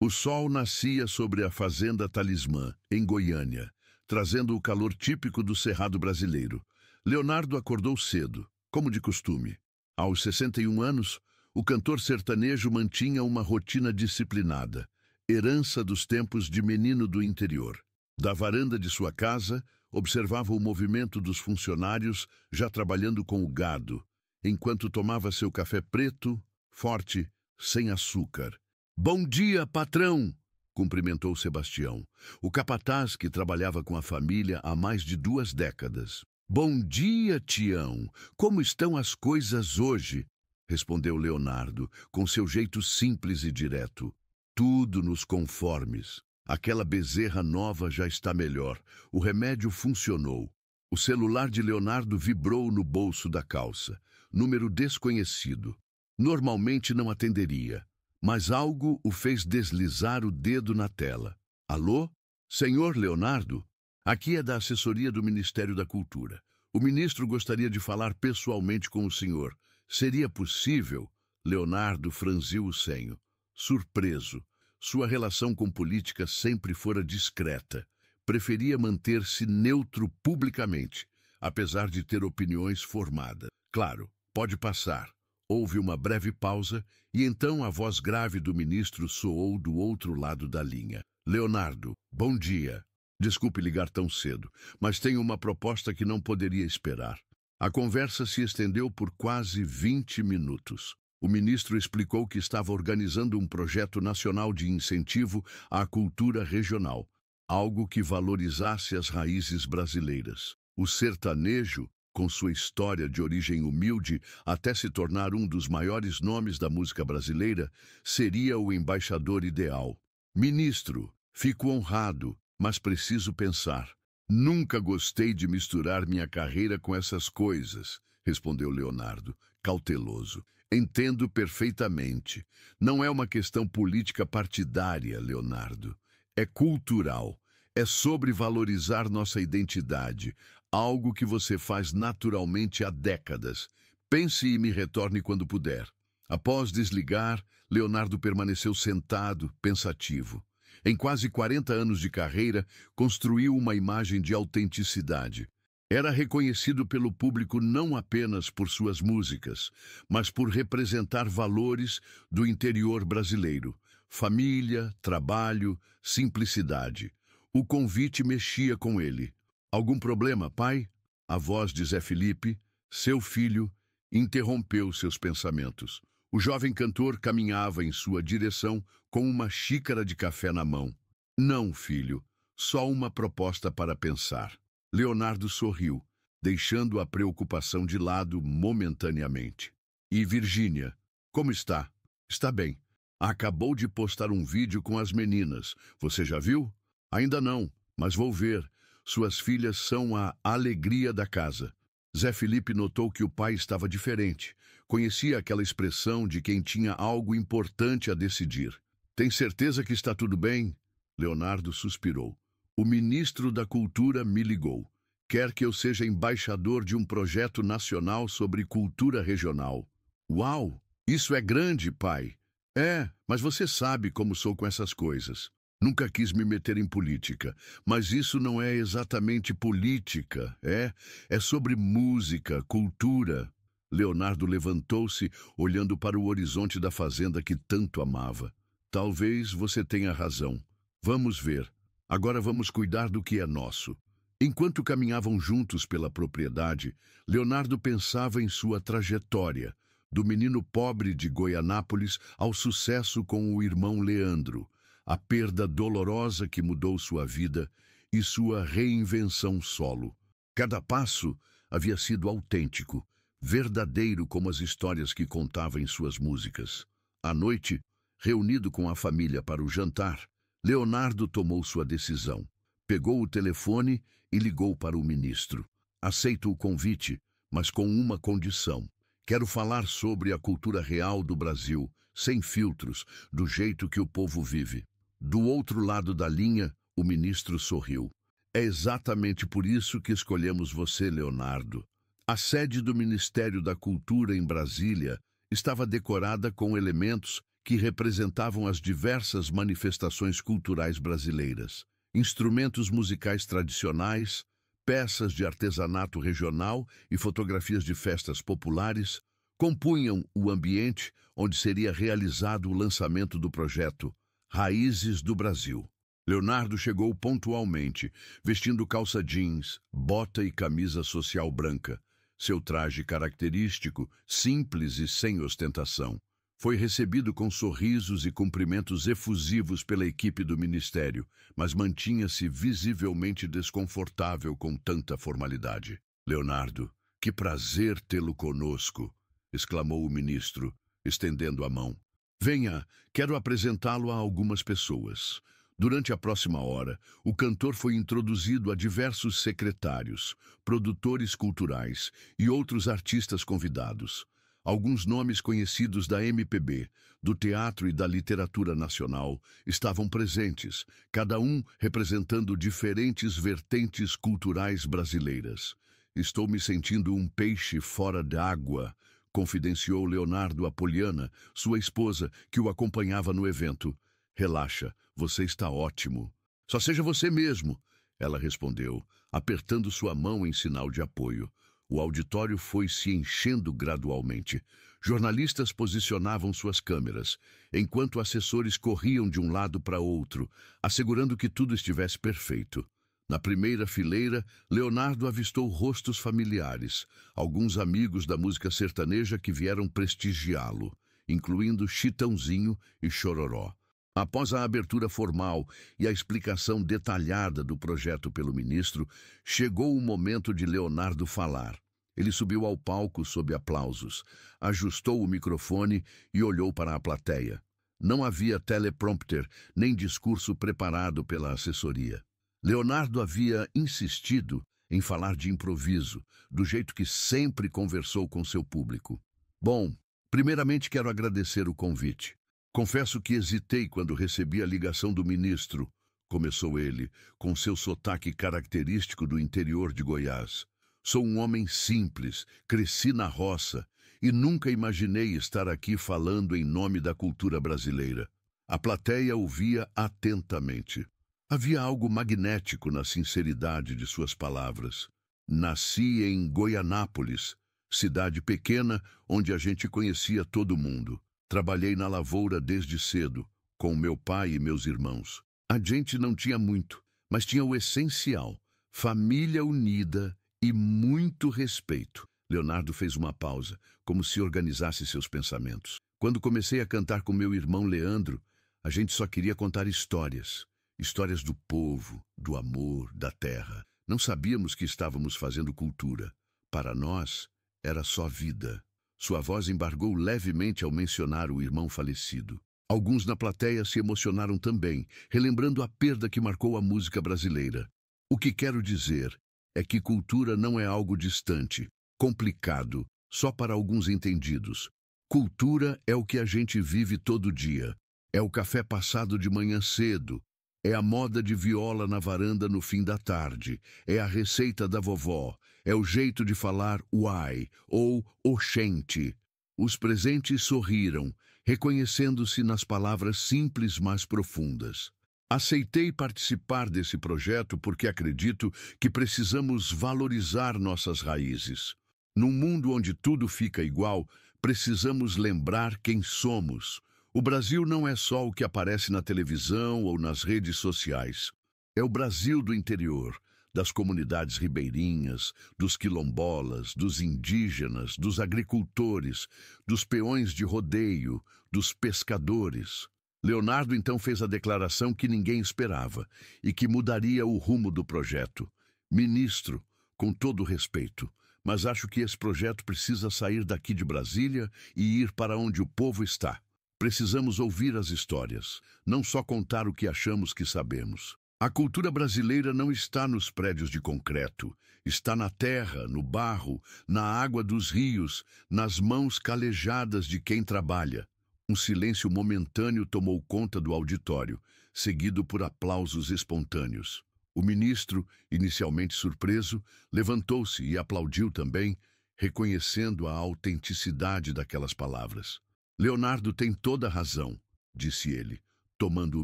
O sol nascia sobre a fazenda Talismã, em Goiânia, trazendo o calor típico do cerrado brasileiro. Leonardo acordou cedo, como de costume. Aos 61 anos, o cantor sertanejo mantinha uma rotina disciplinada, herança dos tempos de menino do interior. Da varanda de sua casa, observava o movimento dos funcionários já trabalhando com o gado, enquanto tomava seu café preto, forte, sem açúcar. "Bom dia, patrão!" cumprimentou Sebastião, o capataz que trabalhava com a família há mais de 2 décadas. "Bom dia, Tião! Como estão as coisas hoje?" respondeu Leonardo, com seu jeito simples e direto. "Tudo nos conformes. Aquela bezerra nova já está melhor. O remédio funcionou." O celular de Leonardo vibrou no bolso da calça. Número desconhecido. Normalmente não atenderia, mas algo o fez deslizar o dedo na tela. "Alô? Senhor Leonardo? Aqui é da assessoria do Ministério da Cultura. O ministro gostaria de falar pessoalmente com o senhor. Seria possível?" Leonardo franziu o senho. Surpreso. Sua relação com política sempre fora discreta. Preferia manter-se neutro publicamente, apesar de ter opiniões formadas. "Claro, pode passar." Houve uma breve pausa e então a voz grave do ministro soou do outro lado da linha. "Leonardo, bom dia. Desculpe ligar tão cedo, mas tenho uma proposta que não poderia esperar." A conversa se estendeu por quase 20 minutos. O ministro explicou que estava organizando um projeto nacional de incentivo à cultura regional, algo que valorizasse as raízes brasileiras. O sertanejo, com sua história de origem humilde até se tornar um dos maiores nomes da música brasileira, seria o embaixador ideal. "Ministro, fico honrado, mas preciso pensar. Nunca gostei de misturar minha carreira com essas coisas", respondeu Leonardo, cauteloso. "Entendo perfeitamente. Não é uma questão política partidária, Leonardo. É cultural. É sobre valorizar nossa identidade, algo que você faz naturalmente há décadas. Pense e me retorne quando puder." Após desligar, Leonardo permaneceu sentado, pensativo. Em quase 40 anos de carreira, construiu uma imagem de autenticidade. Era reconhecido pelo público não apenas por suas músicas, mas por representar valores do interior brasileiro: família, trabalho, simplicidade. O convite mexia com ele. "Algum problema, pai?" A voz de Zé Felipe, seu filho, interrompeu seus pensamentos. O jovem cantor caminhava em sua direção com uma xícara de café na mão. "Não, filho, só uma proposta para pensar." Leonardo sorriu, deixando a preocupação de lado momentaneamente. "E Virgínia, como está?" "Está bem. Acabou de postar um vídeo com as meninas. Você já viu?" "Ainda não, mas vou ver. Suas filhas são a alegria da casa." Zé Felipe notou que o pai estava diferente. Conhecia aquela expressão de quem tinha algo importante a decidir. "Tem certeza que está tudo bem?" Leonardo suspirou. "O ministro da Cultura me ligou. Quer que eu seja embaixador de um projeto nacional sobre cultura regional." "Uau! Isso é grande, pai." "É, mas você sabe como sou com essas coisas. Nunca quis me meter em política, mas isso não é exatamente política, é sobre música, cultura." Leonardo levantou-se, olhando para o horizonte da fazenda que tanto amava. "Talvez você tenha razão. Vamos ver. Agora vamos cuidar do que é nosso." Enquanto caminhavam juntos pela propriedade, Leonardo pensava em sua trajetória, do menino pobre de Goianápolis ao sucesso com o irmão Leandro, a perda dolorosa que mudou sua vida e sua reinvenção solo. Cada passo havia sido autêntico, verdadeiro como as histórias que contava em suas músicas. À noite, reunido com a família para o jantar, Leonardo tomou sua decisão. Pegou o telefone e ligou para o ministro. "Aceito o convite, mas com uma condição. Quero falar sobre a cultura real do Brasil, sem filtros, do jeito que o povo vive." Do outro lado da linha, o ministro sorriu. "É exatamente por isso que escolhemos você, Leonardo." A sede do Ministério da Cultura em Brasília estava decorada com elementos que representavam as diversas manifestações culturais brasileiras. Instrumentos musicais tradicionais, peças de artesanato regional e fotografias de festas populares compunham o ambiente onde seria realizado o lançamento do projeto Raízes do Brasil. Leonardo chegou pontualmente, vestindo calça jeans, bota e camisa social branca. Seu traje característico, simples e sem ostentação. Foi recebido com sorrisos e cumprimentos efusivos pela equipe do ministério, mas mantinha-se visivelmente desconfortável com tanta formalidade. "Leonardo, que prazer tê-lo conosco", exclamou o ministro, estendendo a mão. "Venha, quero apresentá-lo a algumas pessoas." Durante a próxima hora, o cantor foi introduzido a diversos secretários, produtores culturais e outros artistas convidados. Alguns nomes conhecidos da MPB, do teatro e da literatura nacional estavam presentes, cada um representando diferentes vertentes culturais brasileiras. "Estou me sentindo um peixe fora d'água", confidenciou Leonardo a Poliana, sua esposa, que o acompanhava no evento. "Relaxa, você está ótimo." "Só seja você mesmo", ela respondeu, apertando sua mão em sinal de apoio. O auditório foi se enchendo gradualmente. Jornalistas posicionavam suas câmeras, enquanto assessores corriam de um lado para outro, assegurando que tudo estivesse perfeito. Na primeira fileira, Leonardo avistou rostos familiares, alguns amigos da música sertaneja que vieram prestigiá-lo, incluindo Chitãozinho e Chororó. Após a abertura formal e a explicação detalhada do projeto pelo ministro, chegou o momento de Leonardo falar. Ele subiu ao palco sob aplausos, ajustou o microfone e olhou para a plateia. Não havia teleprompter nem discurso preparado pela assessoria. Leonardo havia insistido em falar de improviso, do jeito que sempre conversou com seu público. "Bom, primeiramente quero agradecer o convite. Confesso que hesitei quando recebi a ligação do ministro", começou ele, com seu sotaque característico do interior de Goiás. "Sou um homem simples, cresci na roça e nunca imaginei estar aqui falando em nome da cultura brasileira." A plateia ouvia atentamente. Havia algo magnético na sinceridade de suas palavras. "Nasci em Goianápolis, cidade pequena onde a gente conhecia todo mundo. Trabalhei na lavoura desde cedo, com meu pai e meus irmãos. A gente não tinha muito, mas tinha o essencial: família unida e muito respeito." Leonardo fez uma pausa, como se organizasse seus pensamentos. "Quando comecei a cantar com meu irmão Leandro, a gente só queria contar histórias. Histórias do povo, do amor, da terra. Não sabíamos que estávamos fazendo cultura. Para nós, era só vida." Sua voz embargou levemente ao mencionar o irmão falecido. Alguns na plateia se emocionaram também, relembrando a perda que marcou a música brasileira. "O que quero dizer é que cultura não é algo distante, complicado, só para alguns entendidos. Cultura é o que a gente vive todo dia. É o café passado de manhã cedo. É a moda de viola na varanda no fim da tarde. É a receita da vovó. É o jeito de falar uai ou oxente." Os presentes sorriram, reconhecendo-se nas palavras simples mas profundas. "Aceitei participar desse projeto porque acredito que precisamos valorizar nossas raízes. Num mundo onde tudo fica igual, precisamos lembrar quem somos. O Brasil não é só o que aparece na televisão ou nas redes sociais. É o Brasil do interior, das comunidades ribeirinhas, dos quilombolas, dos indígenas, dos agricultores, dos peões de rodeio, dos pescadores." Leonardo então fez a declaração que ninguém esperava e que mudaria o rumo do projeto. "Ministro, com todo respeito, mas acho que esse projeto precisa sair daqui de Brasília e ir para onde o povo está. Precisamos ouvir as histórias, não só contar o que achamos que sabemos. A cultura brasileira não está nos prédios de concreto, está na terra, no barro, na água dos rios, nas mãos calejadas de quem trabalha." Um silêncio momentâneo tomou conta do auditório, seguido por aplausos espontâneos. O ministro, inicialmente surpreso, levantou-se e aplaudiu também, reconhecendo a autenticidade daquelas palavras. "Leonardo tem toda a razão. disse ele, tomando o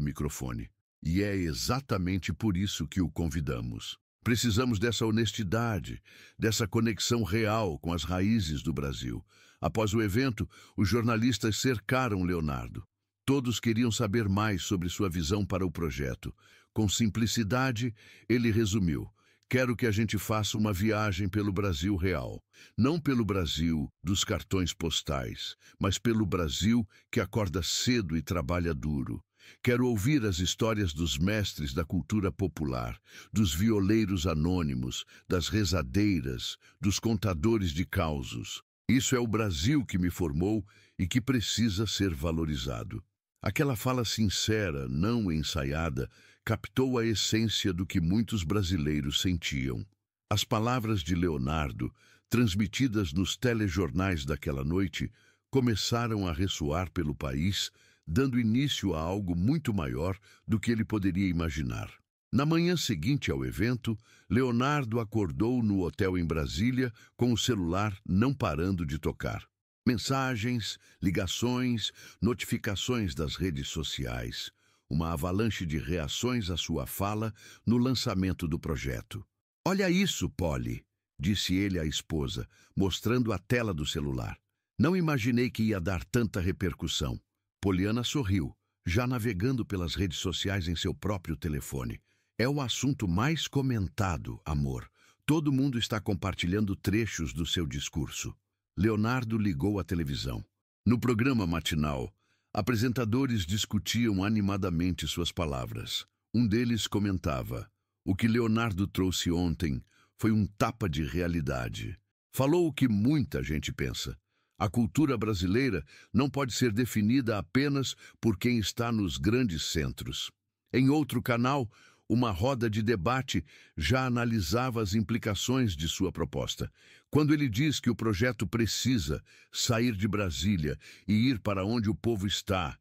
microfone. E é exatamente por isso que o convidamos. Precisamos dessa honestidade, dessa conexão real com as raízes do Brasil. Após o evento, os jornalistas cercaram Leonardo. Todos queriam saber mais sobre sua visão para o projeto. Com simplicidade, ele resumiu: quero que a gente faça uma viagem pelo Brasil real. Não pelo Brasil dos cartões postais, mas pelo Brasil que acorda cedo e trabalha duro. Quero ouvir as histórias dos mestres da cultura popular, dos violeiros anônimos, das rezadeiras, dos contadores de causos. Isso é o Brasil que me formou e que precisa ser valorizado. Aquela fala sincera, não ensaiada, captou a essência do que muitos brasileiros sentiam. As palavras de Leonardo, transmitidas nos telejornais daquela noite, começaram a ressoar pelo país, dando início a algo muito maior do que ele poderia imaginar. Na manhã seguinte ao evento, Leonardo acordou no hotel em Brasília com o celular não parando de tocar. Mensagens, ligações, notificações das redes sociais. Uma avalanche de reações à sua fala no lançamento do projeto. "Olha isso, Polly", disse ele à esposa, mostrando a tela do celular. "Não imaginei que ia dar tanta repercussão." Poliana sorriu, já navegando pelas redes sociais em seu próprio telefone. "É o assunto mais comentado, amor. Todo mundo está compartilhando trechos do seu discurso." Leonardo ligou a televisão. No programa matinal, apresentadores discutiam animadamente suas palavras. Um deles comentava: "O que Leonardo trouxe ontem foi um tapa de realidade. Falou o que muita gente pensa. A cultura brasileira não pode ser definida apenas por quem está nos grandes centros." Em outro canal, uma roda de debate já analisava as implicações de sua proposta. Quando ele diz que o projeto precisa sair de Brasília e ir para onde o povo está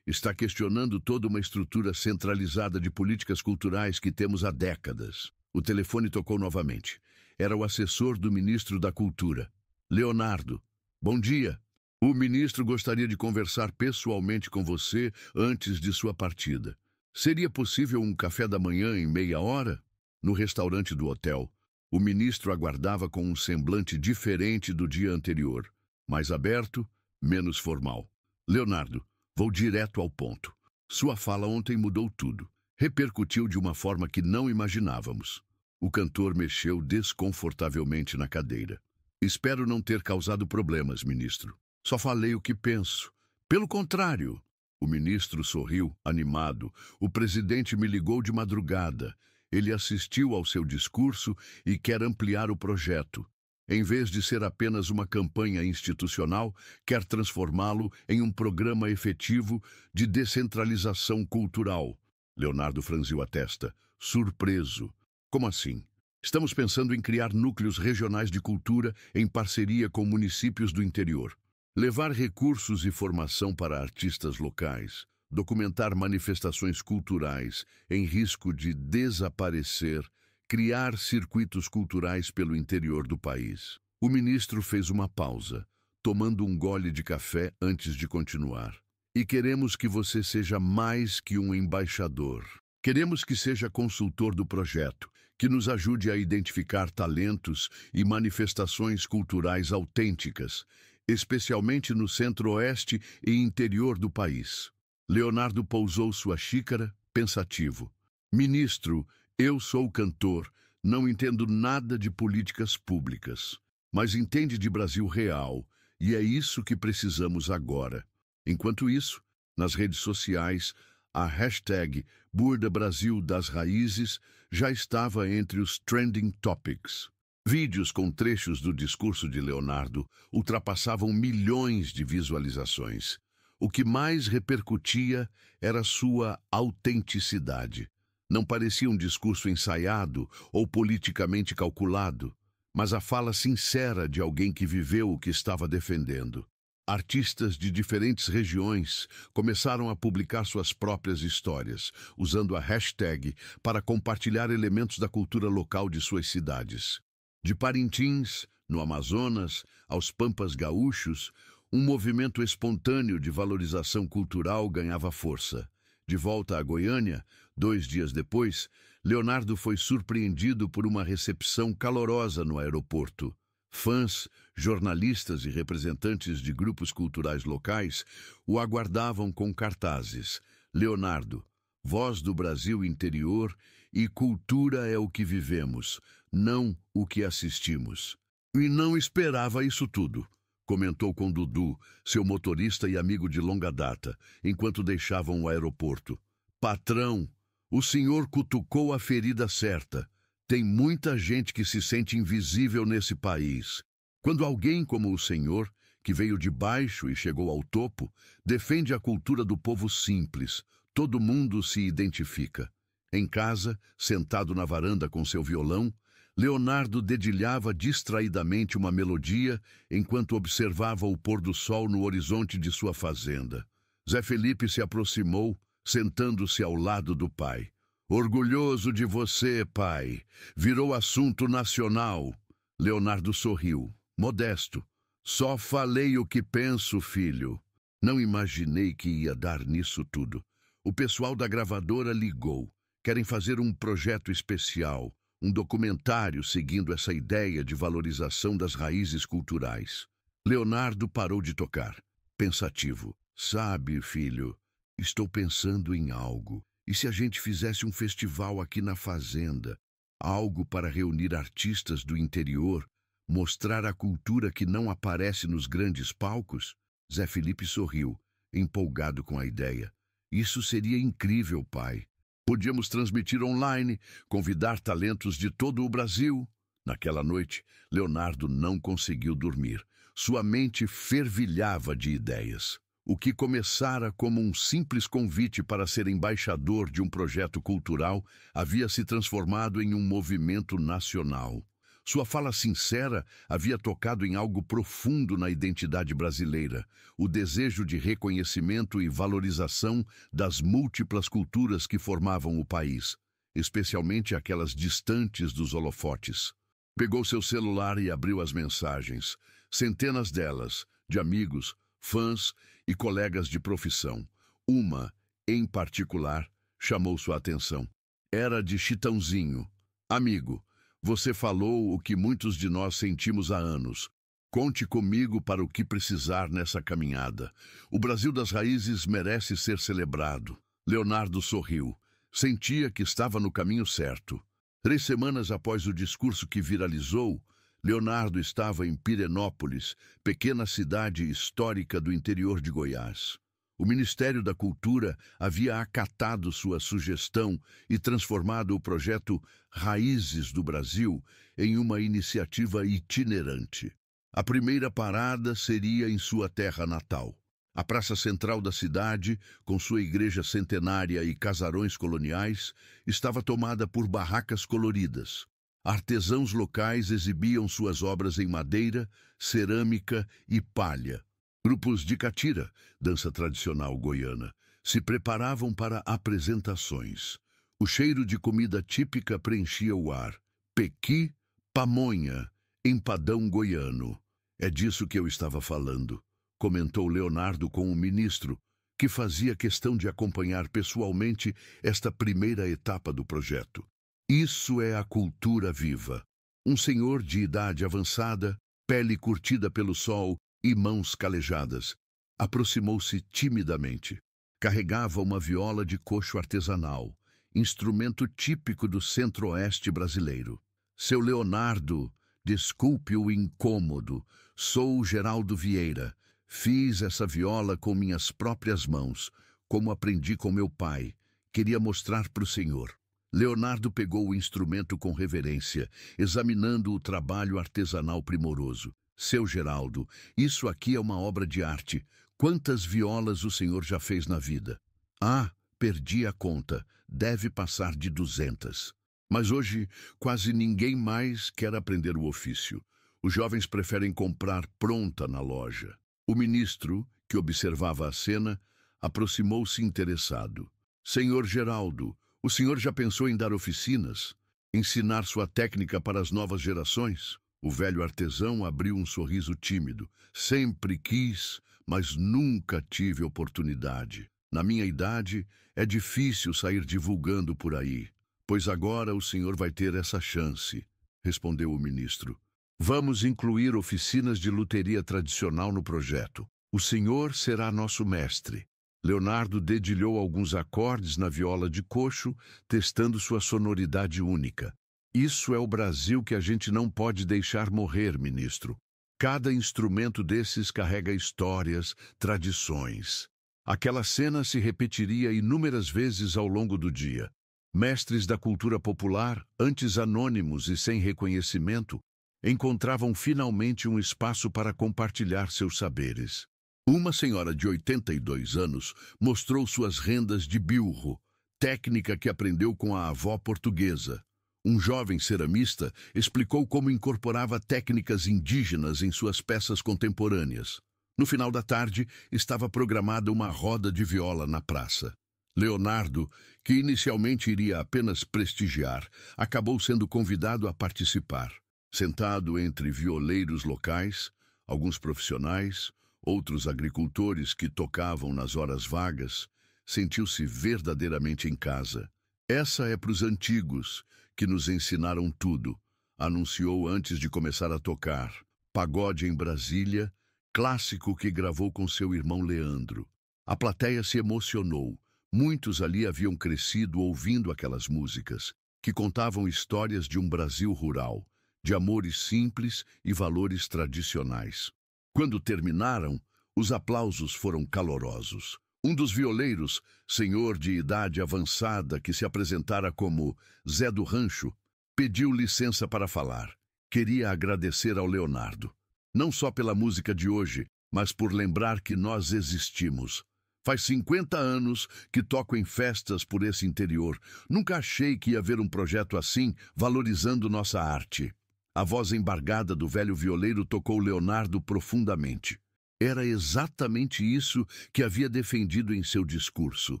questionando toda uma estrutura centralizada de políticas culturais que temos há décadas. O telefone tocou novamente. Era o assessor do ministro da Cultura. "Leonardo, bom dia. O ministro gostaria de conversar pessoalmente com você antes de sua partida. Seria possível um café da manhã em meia hora?" No restaurante do hotel, o ministro aguardava com um semblante diferente do dia anterior. Mais aberto, menos formal. "Leonardo, vou direto ao ponto. Sua fala ontem mudou tudo. Repercutiu de uma forma que não imaginávamos." O cantor mexeu desconfortavelmente na cadeira. "Espero não ter causado problemas, ministro. Só falei o que penso." "Pelo contrário." O ministro sorriu, animado. "O presidente me ligou de madrugada. Ele assistiu ao seu discurso e quer ampliar o projeto. Em vez de ser apenas uma campanha institucional, quer transformá-lo em um programa efetivo de descentralização cultural." Leonardo franziu a testa, surpreso. "Como assim?" "Estamos pensando em criar núcleos regionais de cultura em parceria com municípios do interior. Levar recursos e formação para artistas locais, documentar manifestações culturais em risco de desaparecer, criar circuitos culturais pelo interior do país." O ministro fez uma pausa, tomando um gole de café antes de continuar. "E queremos que você seja mais que um embaixador. Queremos que seja consultor do projeto, que nos ajude a identificar talentos e manifestações culturais autênticas, especialmente no centro-oeste e interior do país." Leonardo pousou sua xícara, pensativo. "Ministro, eu sou cantor, não entendo nada de políticas públicas, mas entende de Brasil real, e é isso que precisamos agora." Enquanto isso, nas redes sociais, a hashtag Burda Brasil das Raízes já estava entre os trending topics. Vídeos com trechos do discurso de Leonardo ultrapassavam milhões de visualizações. O que mais repercutia era sua autenticidade. Não parecia um discurso ensaiado ou politicamente calculado, mas a fala sincera de alguém que viveu o que estava defendendo. Artistas de diferentes regiões começaram a publicar suas próprias histórias, usando a hashtag para compartilhar elementos da cultura local de suas cidades. De Parintins, no Amazonas, aos Pampas gaúchos, Um movimento espontâneo de valorização cultural ganhava força. De volta a Goiânia, 2 dias depois, Leonardo foi surpreendido por uma recepção calorosa no aeroporto. Fãs, jornalistas e representantes de grupos culturais locais o aguardavam com cartazes: Leonardo, voz do Brasil interior, e cultura é o que vivemos, não o que assistimos. E não esperava isso tudo, comentou com Dudu, seu motorista e amigo de longa data, enquanto deixavam o aeroporto. Patrão, o senhor cutucou a ferida certa. Tem muita gente que se sente invisível nesse país. Quando alguém como o senhor, que veio de baixo e chegou ao topo, defende a cultura do povo simples, todo mundo se identifica. Em casa, sentado na varanda com seu violão, Leonardo dedilhava distraidamente uma melodia enquanto observava o pôr do sol no horizonte de sua fazenda. Zé Felipe se aproximou, sentando-se ao lado do pai. Orgulhoso de você, pai. Virou assunto nacional. Leonardo sorriu, modesto. Só falei o que penso, filho. Não imaginei que ia dar nisso tudo. O pessoal da gravadora ligou. Querem fazer um projeto especial, um documentário seguindo essa ideia de valorização das raízes culturais. Leonardo parou de tocar, pensativo. Sabe, filho, estou pensando em algo. E se a gente fizesse um festival aqui na fazenda? Algo para reunir artistas do interior, mostrar a cultura que não aparece nos grandes palcos? Zé Felipe sorriu, empolgado com a ideia. Isso seria incrível, pai. Podíamos transmitir online, convidar talentos de todo o Brasil. Naquela noite, Leonardo não conseguiu dormir. Sua mente fervilhava de ideias. O que começara como um simples convite para ser embaixador de um projeto cultural havia se transformado em um movimento nacional. Sua fala sincera havia tocado em algo profundo na identidade brasileira, o desejo de reconhecimento e valorização das múltiplas culturas que formavam o país, especialmente aquelas distantes dos holofotes. Pegou seu celular e abriu as mensagens, centenas delas, de amigos, fãs e colegas de profissão. Uma, em particular, chamou sua atenção. Era de Chitãozinho. Amigo, você falou o que muitos de nós sentimos há anos. Conte comigo para o que precisar nessa caminhada. O Brasil das raízes merece ser celebrado. Leonardo sorriu. Sentia que estava no caminho certo. 3 semanas após o discurso que viralizou, Leonardo estava em Pirenópolis, pequena cidade histórica do interior de Goiás. O Ministério da Cultura havia acatado sua sugestão e transformado o projeto Raízes do Brasil em uma iniciativa itinerante. A primeira parada seria em sua terra natal. A praça central da cidade, com sua igreja centenária e casarões coloniais, estava tomada por barracas coloridas. Artesãos locais exibiam suas obras em madeira, cerâmica e palha. Grupos de catira, dança tradicional goiana, se preparavam para apresentações. O cheiro de comida típica preenchia o ar. Pequi, pamonha, empadão goiano. É disso que eu estava falando, comentou Leonardo com o ministro, que fazia questão de acompanhar pessoalmente esta primeira etapa do projeto. Isso é a cultura viva. Um senhor de idade avançada, pele curtida pelo sol e mãos calejadas, aproximou-se timidamente. Carregava uma viola de coxo artesanal, instrumento típico do centro-oeste brasileiro. Seu Leonardo, desculpe o incômodo, sou Geraldo Vieira. Fiz essa viola com minhas próprias mãos, como aprendi com meu pai. Queria mostrar para o senhor. Leonardo pegou o instrumento com reverência, examinando o trabalho artesanal primoroso. Seu Geraldo, isso aqui é uma obra de arte. Quantas violas o senhor já fez na vida? Ah, perdi a conta. Deve passar de 200. Mas hoje quase ninguém mais quer aprender o ofício. Os jovens preferem comprar pronta na loja. O ministro, que observava a cena, aproximou-se interessado. Senhor Geraldo, o senhor já pensou em dar oficinas? Ensinar sua técnica para as novas gerações? O velho artesão abriu um sorriso tímido. Sempre quis, mas nunca tive oportunidade. Na minha idade, é difícil sair divulgando por aí. Pois agora o senhor vai ter essa chance, respondeu o ministro. Vamos incluir oficinas de luteria tradicional no projeto. O senhor será nosso mestre. Leonardo dedilhou alguns acordes na viola de coxo, testando sua sonoridade única. Isso é o Brasil que a gente não pode deixar morrer, ministro. Cada instrumento desses carrega histórias, tradições. Aquela cena se repetiria inúmeras vezes ao longo do dia. Mestres da cultura popular, antes anônimos e sem reconhecimento, encontravam finalmente um espaço para compartilhar seus saberes. Uma senhora de 82 anos mostrou suas rendas de bilro, técnica que aprendeu com a avó portuguesa. Um jovem ceramista explicou como incorporava técnicas indígenas em suas peças contemporâneas. No final da tarde, estava programada uma roda de viola na praça. Leonardo, que inicialmente iria apenas prestigiar, acabou sendo convidado a participar. Sentado entre violeiros locais, alguns profissionais, outros agricultores que tocavam nas horas vagas, sentiu-se verdadeiramente em casa. Essa é para os antigos, que nos ensinaram tudo, anunciou antes de começar a tocar. Pagode em Brasília, clássico que gravou com seu irmão Leandro. A plateia se emocionou. Muitos ali haviam crescido ouvindo aquelas músicas, que contavam histórias de um Brasil rural, de amores simples e valores tradicionais. Quando terminaram, os aplausos foram calorosos. Um dos violeiros, senhor de idade avançada que se apresentara como Zé do Rancho, pediu licença para falar. Queria agradecer ao Leonardo, não só pela música de hoje, mas por lembrar que nós existimos. Faz 50 anos que toco em festas por esse interior. Nunca achei que ia haver um projeto assim, valorizando nossa arte. A voz embargada do velho violeiro tocou Leonardo profundamente. Era exatamente isso que havia defendido em seu discurso: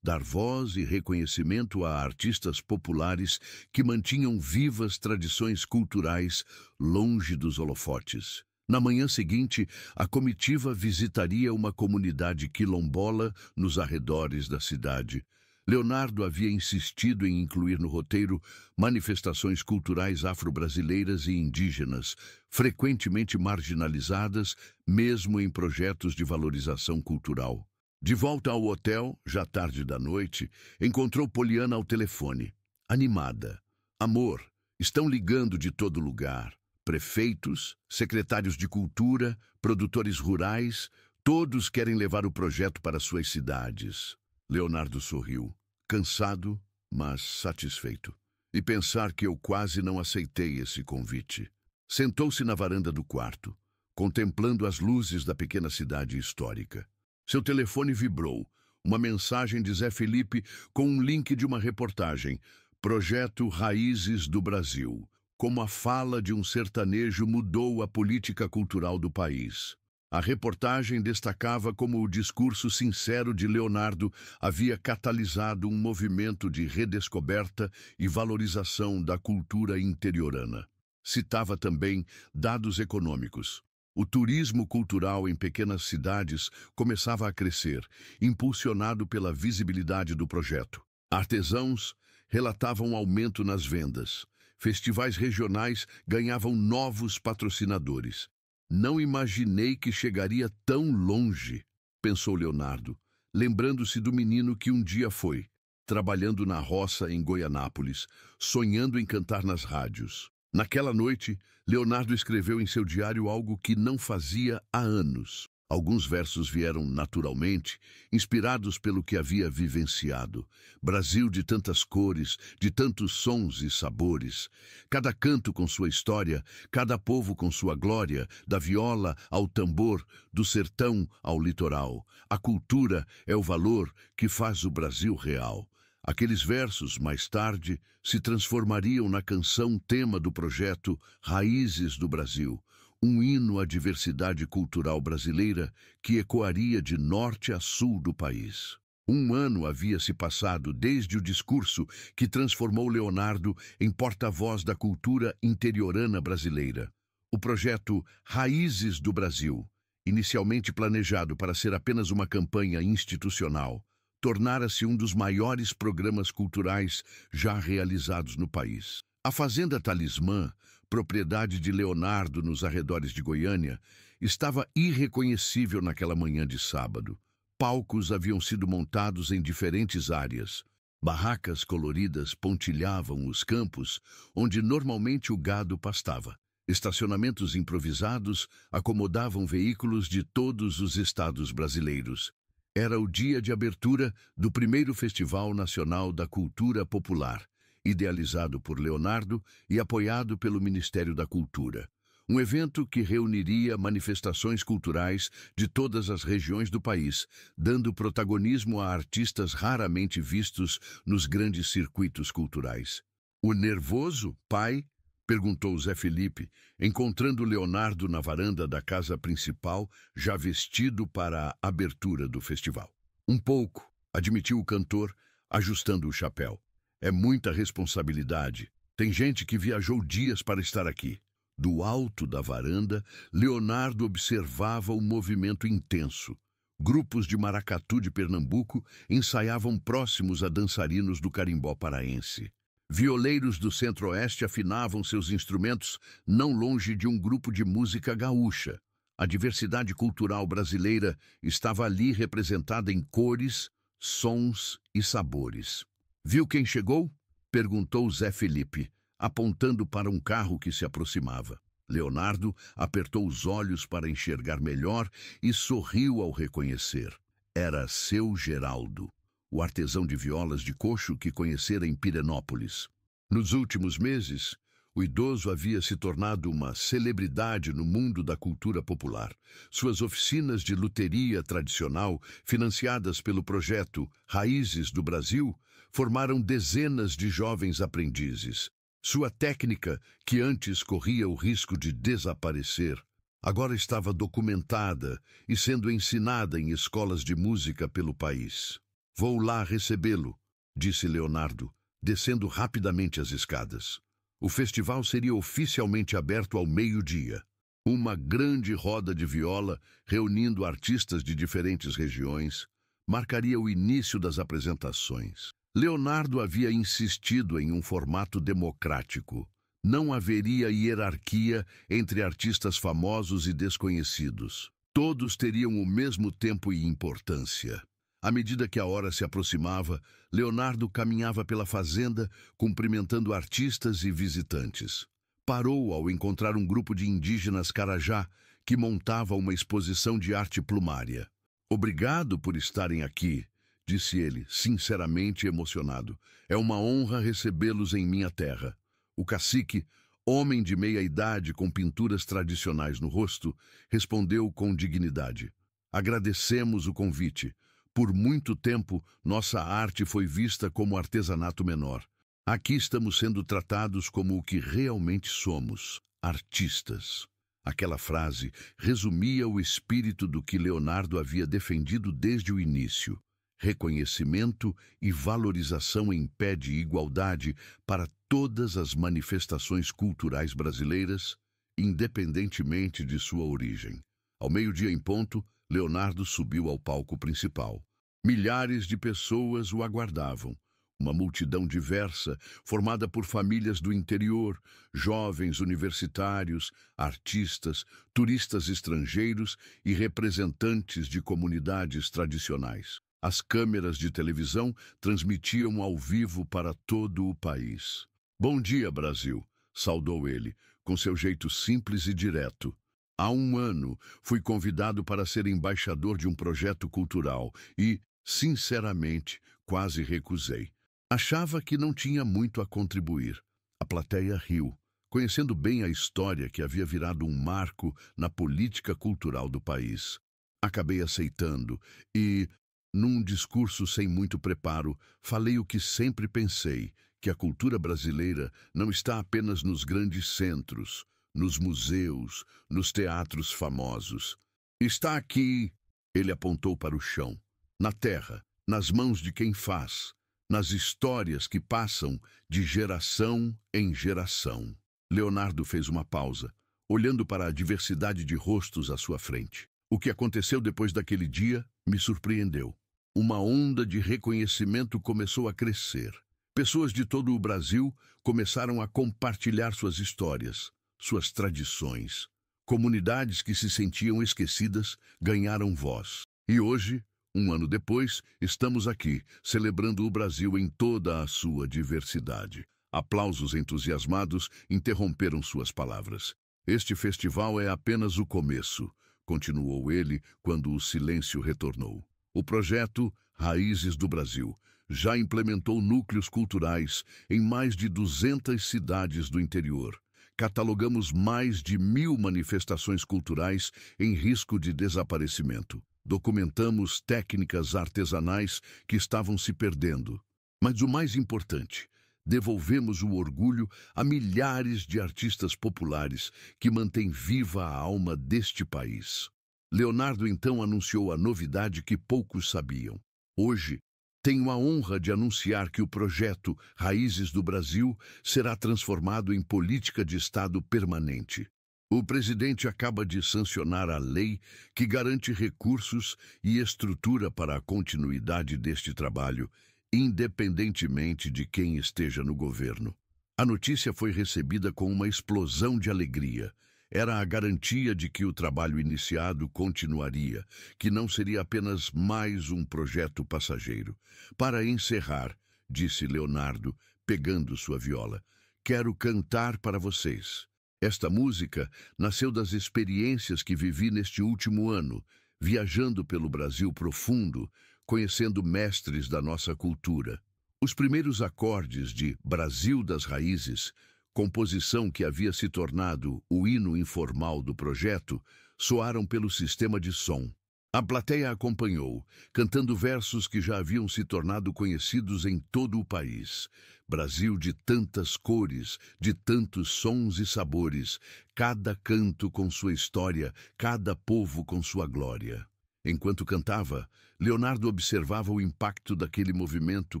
dar voz e reconhecimento a artistas populares que mantinham vivas tradições culturais longe dos holofotes. Na manhã seguinte, a comitiva visitaria uma comunidade quilombola nos arredores da cidade. Leonardo havia insistido em incluir no roteiro manifestações culturais afro-brasileiras e indígenas, frequentemente marginalizadas, mesmo em projetos de valorização cultural. De volta ao hotel, já tarde da noite, encontrou Poliana ao telefone, animada. Amor, estão ligando de todo lugar. Prefeitos, secretários de cultura, produtores rurais, todos querem levar o projeto para suas cidades. Leonardo sorriu, cansado, mas satisfeito. E pensar que eu quase não aceitei esse convite. Sentou-se na varanda do quarto, contemplando as luzes da pequena cidade histórica. Seu telefone vibrou. Uma mensagem de Zé Felipe com um link de uma reportagem. Projeto Raízes do Brasil. Como a fala de um sertanejo mudou a política cultural do país. A reportagem destacava como o discurso sincero de Leonardo havia catalisado um movimento de redescoberta e valorização da cultura interiorana. Citava também dados econômicos. O turismo cultural em pequenas cidades começava a crescer, impulsionado pela visibilidade do projeto. Artesãos relatavam aumento nas vendas. Festivais regionais ganhavam novos patrocinadores. Não imaginei que chegaria tão longe, pensou Leonardo, lembrando-se do menino que um dia foi, trabalhando na roça em Goianápolis, sonhando em cantar nas rádios. Naquela noite, Leonardo escreveu em seu diário algo que não fazia há anos. Alguns versos vieram naturalmente, inspirados pelo que havia vivenciado. Brasil de tantas cores, de tantos sons e sabores. Cada canto com sua história, cada povo com sua glória, da viola ao tambor, do sertão ao litoral. A cultura é o valor que faz o Brasil real. Aqueles versos, mais tarde, se transformariam na canção tema do projeto Raízes do Brasil. Um hino à diversidade cultural brasileira que ecoaria de norte a sul do país. Um ano havia se passado desde o discurso que transformou Leonardo em porta-voz da cultura interiorana brasileira. O projeto Raízes do Brasil, inicialmente planejado para ser apenas uma campanha institucional, tornara-se um dos maiores programas culturais já realizados no país. A Fazenda Talismã, propriedade de Leonardo nos arredores de Goiânia, estava irreconhecível naquela manhã de sábado. Palcos haviam sido montados em diferentes áreas. Barracas coloridas pontilhavam os campos onde normalmente o gado pastava. Estacionamentos improvisados acomodavam veículos de todos os estados brasileiros. Era o dia de abertura do primeiro Festival Nacional da Cultura Popular, idealizado por Leonardo e apoiado pelo Ministério da Cultura. Um evento que reuniria manifestações culturais de todas as regiões do país, dando protagonismo a artistas raramente vistos nos grandes circuitos culturais. "O nervoso, pai?" perguntou Zé Felipe, encontrando Leonardo na varanda da casa principal, já vestido para a abertura do festival. "Um pouco", admitiu o cantor, ajustando o chapéu. "É muita responsabilidade. Tem gente que viajou dias para estar aqui." Do alto da varanda, Leonardo observava o movimento intenso. Grupos de maracatu de Pernambuco ensaiavam próximos a dançarinos do carimbó paraense. Violeiros do Centro-Oeste afinavam seus instrumentos não longe de um grupo de música gaúcha. A diversidade cultural brasileira estava ali representada em cores, sons e sabores. "Viu quem chegou?" perguntou Zé Felipe, apontando para um carro que se aproximava. Leonardo apertou os olhos para enxergar melhor e sorriu ao reconhecer. Era seu Geraldo, o artesão de violas de coxo que conhecera em Pirenópolis. Nos últimos meses, o idoso havia se tornado uma celebridade no mundo da cultura popular. Suas oficinas de luteria tradicional, financiadas pelo projeto Raízes do Brasil, formaram dezenas de jovens aprendizes. Sua técnica, que antes corria o risco de desaparecer, agora estava documentada e sendo ensinada em escolas de música pelo país. "Vou lá recebê-lo", disse Leonardo, descendo rapidamente as escadas. O festival seria oficialmente aberto ao meio-dia. Uma grande roda de viola, reunindo artistas de diferentes regiões, marcaria o início das apresentações. Leonardo havia insistido em um formato democrático. Não haveria hierarquia entre artistas famosos e desconhecidos. Todos teriam o mesmo tempo e importância. À medida que a hora se aproximava, Leonardo caminhava pela fazenda, cumprimentando artistas e visitantes. Parou ao encontrar um grupo de indígenas Carajá que montava uma exposição de arte plumária. "Obrigado por estarem aqui", disse ele, sinceramente emocionado. "É uma honra recebê-los em minha terra." O cacique, homem de meia idade com pinturas tradicionais no rosto, respondeu com dignidade: "Agradecemos o convite. Por muito tempo, nossa arte foi vista como artesanato menor. Aqui estamos sendo tratados como o que realmente somos, artistas." Aquela frase resumia o espírito do que Leonardo havia defendido desde o início. Reconhecimento e valorização em pé de igualdade para todas as manifestações culturais brasileiras, independentemente de sua origem. Ao meio-dia em ponto, Leonardo subiu ao palco principal. Milhares de pessoas o aguardavam. Uma multidão diversa, formada por famílias do interior, jovens universitários, artistas, turistas estrangeiros e representantes de comunidades tradicionais. As câmeras de televisão transmitiam ao vivo para todo o país. "Bom dia, Brasil", saudou ele, com seu jeito simples e direto. "Há um ano, fui convidado para ser embaixador de um projeto cultural e, sinceramente, quase recusei. Achava que não tinha muito a contribuir." A plateia riu, conhecendo bem a história que havia virado um marco na política cultural do país. Acabei aceitando e, num discurso sem muito preparo, falei o que sempre pensei, que a cultura brasileira não está apenas nos grandes centros, nos museus, nos teatros famosos. Está aqui, ele apontou para o chão, na terra, nas mãos de quem faz, nas histórias que passam de geração em geração. Leonardo fez uma pausa, olhando para a diversidade de rostos à sua frente. O que aconteceu depois daquele dia me surpreendeu. Uma onda de reconhecimento começou a crescer. Pessoas de todo o Brasil começaram a compartilhar suas histórias, suas tradições. Comunidades que se sentiam esquecidas ganharam voz. E hoje, um ano depois, estamos aqui, celebrando o Brasil em toda a sua diversidade. Aplausos entusiasmados interromperam suas palavras. Este festival é apenas o começo, continuou ele quando o silêncio retornou. O projeto Raízes do Brasil já implementou núcleos culturais em mais de 200 cidades do interior. Catalogamos mais de 1.000 manifestações culturais em risco de desaparecimento. Documentamos técnicas artesanais que estavam se perdendo. Mas o mais importante, devolvemos o orgulho a milhares de artistas populares que mantêm viva a alma deste país. Leonardo então anunciou a novidade que poucos sabiam. Hoje, tenho a honra de anunciar que o projeto Raízes do Brasil será transformado em política de Estado permanente. O presidente acaba de sancionar a lei que garante recursos e estrutura para a continuidade deste trabalho, independentemente de quem esteja no governo. A notícia foi recebida com uma explosão de alegria. Era a garantia de que o trabalho iniciado continuaria, que não seria apenas mais um projeto passageiro. Para encerrar, disse Leonardo, pegando sua viola, quero cantar para vocês. Esta música nasceu das experiências que vivi neste último ano, viajando pelo Brasil profundo, conhecendo mestres da nossa cultura. Os primeiros acordes de Brasil das Raízes, composição que havia se tornado o hino informal do projeto, soaram pelo sistema de som. A plateia acompanhou, cantando versos que já haviam se tornado conhecidos em todo o país. Brasil de tantas cores, de tantos sons e sabores, cada canto com sua história, cada povo com sua glória. Enquanto cantava, Leonardo observava o impacto daquele movimento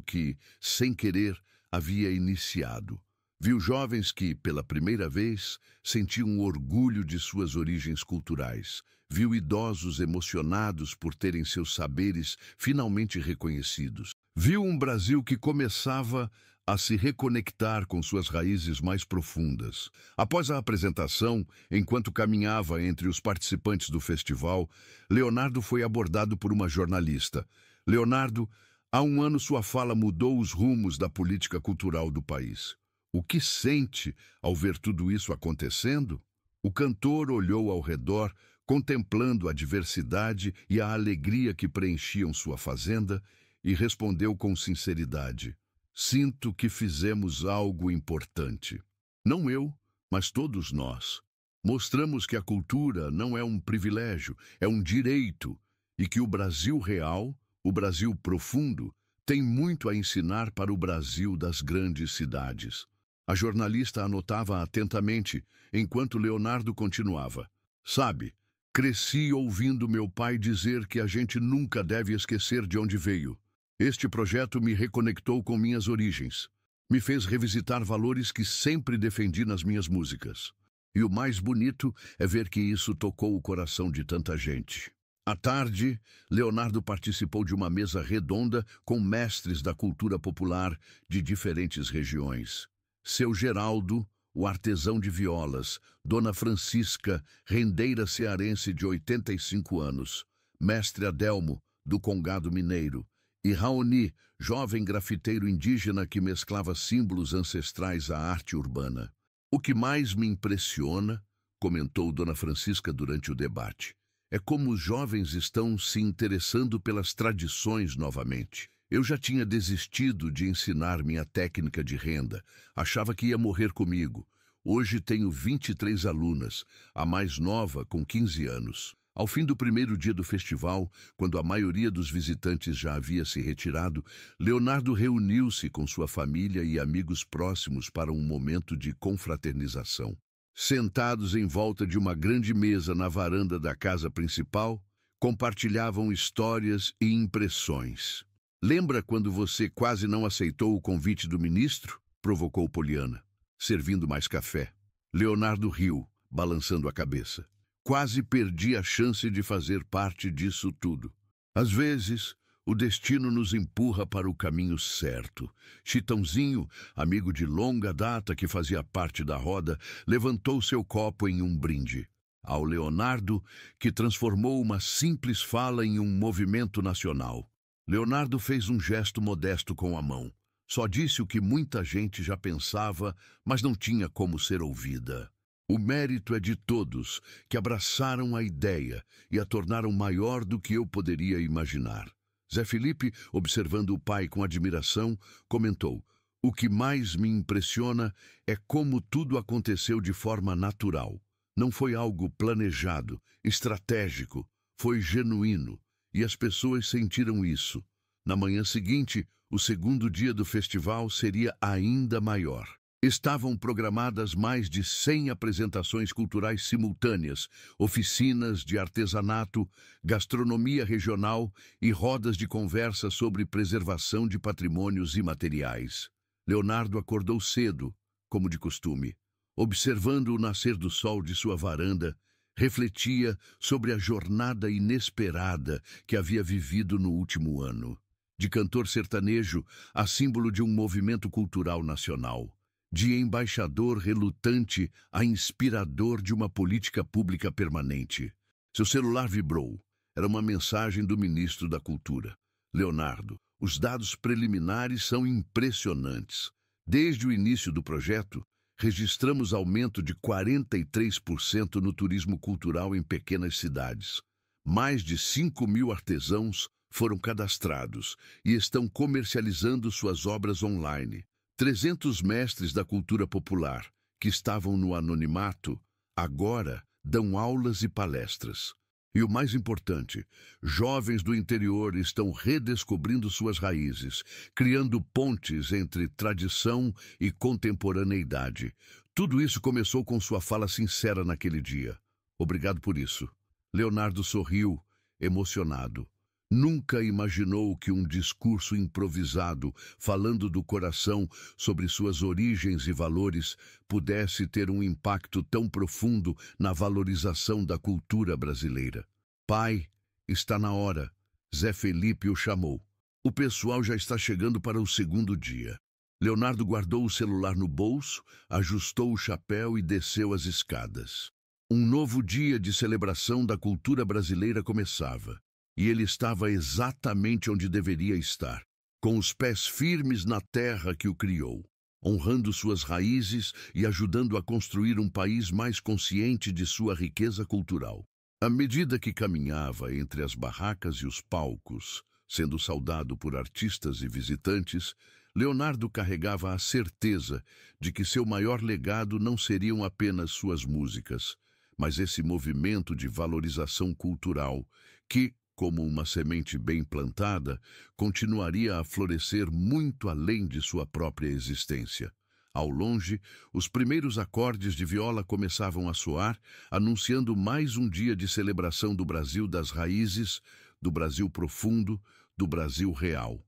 que, sem querer, havia iniciado. Viu jovens que, pela primeira vez, sentiam orgulho de suas origens culturais. Viu idosos emocionados por terem seus saberes finalmente reconhecidos. Viu um Brasil que começava a se reconectar com suas raízes mais profundas. Após a apresentação, enquanto caminhava entre os participantes do festival, Leonardo foi abordado por uma jornalista. Leonardo, há um ano sua fala mudou os rumos da política cultural do país. O que sente ao ver tudo isso acontecendo? O cantor olhou ao redor, contemplando a diversidade e a alegria que preenchiam sua fazenda, e respondeu com sinceridade: sinto que fizemos algo importante. Não eu, mas todos nós. Mostramos que a cultura não é um privilégio, é um direito, e que o Brasil real, o Brasil profundo, tem muito a ensinar para o Brasil das grandes cidades. A jornalista anotava atentamente, enquanto Leonardo continuava. Sabe, cresci ouvindo meu pai dizer que a gente nunca deve esquecer de onde veio. Este projeto me reconectou com minhas origens. Me fez revisitar valores que sempre defendi nas minhas músicas. E o mais bonito é ver que isso tocou o coração de tanta gente. À tarde, Leonardo participou de uma mesa redonda com mestres da cultura popular de diferentes regiões. Seu Geraldo, o artesão de violas, Dona Francisca, rendeira cearense de 85 anos, Mestre Adelmo, do Congado Mineiro, e Raoni, jovem grafiteiro indígena que mesclava símbolos ancestrais à arte urbana. O que mais me impressiona, comentou Dona Francisca durante o debate, é como os jovens estão se interessando pelas tradições novamente. Eu já tinha desistido de ensinar minha técnica de renda. Achava que ia morrer comigo. Hoje tenho 23 alunas, a mais nova com 15 anos. Ao fim do primeiro dia do festival, quando a maioria dos visitantes já havia se retirado, Leonardo reuniu-se com sua família e amigos próximos para um momento de confraternização. Sentados em volta de uma grande mesa na varanda da casa principal, compartilhavam histórias e impressões. Lembra quando você quase não aceitou o convite do ministro? Provocou Poliana, servindo mais café. Leonardo riu, balançando a cabeça. Quase perdi a chance de fazer parte disso tudo. Às vezes, o destino nos empurra para o caminho certo. Chitãozinho, amigo de longa data que fazia parte da roda, levantou seu copo em um brinde. Ao Leonardo, que transformou uma simples fala em um movimento nacional. Leonardo fez um gesto modesto com a mão. Só disse o que muita gente já pensava, mas não tinha como ser ouvida. O mérito é de todos que abraçaram a ideia e a tornaram maior do que eu poderia imaginar. Zé Felipe, observando o pai com admiração, comentou: "O que mais me impressiona é como tudo aconteceu de forma natural. Não foi algo planejado, estratégico, foi genuíno, e as pessoas sentiram isso. Na manhã seguinte, o segundo dia do festival seria ainda maior. Estavam programadas mais de 100 apresentações culturais simultâneas, oficinas de artesanato, gastronomia regional e rodas de conversa sobre preservação de patrimônios imateriais. Leonardo acordou cedo, como de costume. Observando o nascer do sol de sua varanda, refletia sobre a jornada inesperada que havia vivido no último ano. De cantor sertanejo a símbolo de um movimento cultural nacional. De embaixador relutante a inspirador de uma política pública permanente. Seu celular vibrou. Era uma mensagem do ministro da Cultura. "Leonardo, os dados preliminares são impressionantes. Desde o início do projeto, registramos aumento de 43% no turismo cultural em pequenas cidades. Mais de 5.000 artesãos foram cadastrados e estão comercializando suas obras online. 300 mestres da cultura popular, que estavam no anonimato, agora dão aulas e palestras. E o mais importante, jovens do interior estão redescobrindo suas raízes, criando pontes entre tradição e contemporaneidade. Tudo isso começou com sua fala sincera naquele dia. Obrigado por isso." Leonardo sorriu, emocionado. Nunca imaginou que um discurso improvisado, falando do coração sobre suas origens e valores, pudesse ter um impacto tão profundo na valorização da cultura brasileira. "Pai, está na hora." Zé Felipe o chamou. "O pessoal já está chegando para o segundo dia." Leonardo guardou o celular no bolso, ajustou o chapéu e desceu as escadas. Um novo dia de celebração da cultura brasileira começava. E ele estava exatamente onde deveria estar, com os pés firmes na terra que o criou, honrando suas raízes e ajudando a construir um país mais consciente de sua riqueza cultural. À medida que caminhava entre as barracas e os palcos, sendo saudado por artistas e visitantes, Leonardo carregava a certeza de que seu maior legado não seriam apenas suas músicas, mas esse movimento de valorização cultural que, como uma semente bem plantada, continuaria a florescer muito além de sua própria existência. Ao longe, os primeiros acordes de viola começavam a soar, anunciando mais um dia de celebração do Brasil das raízes, do Brasil profundo, do Brasil real.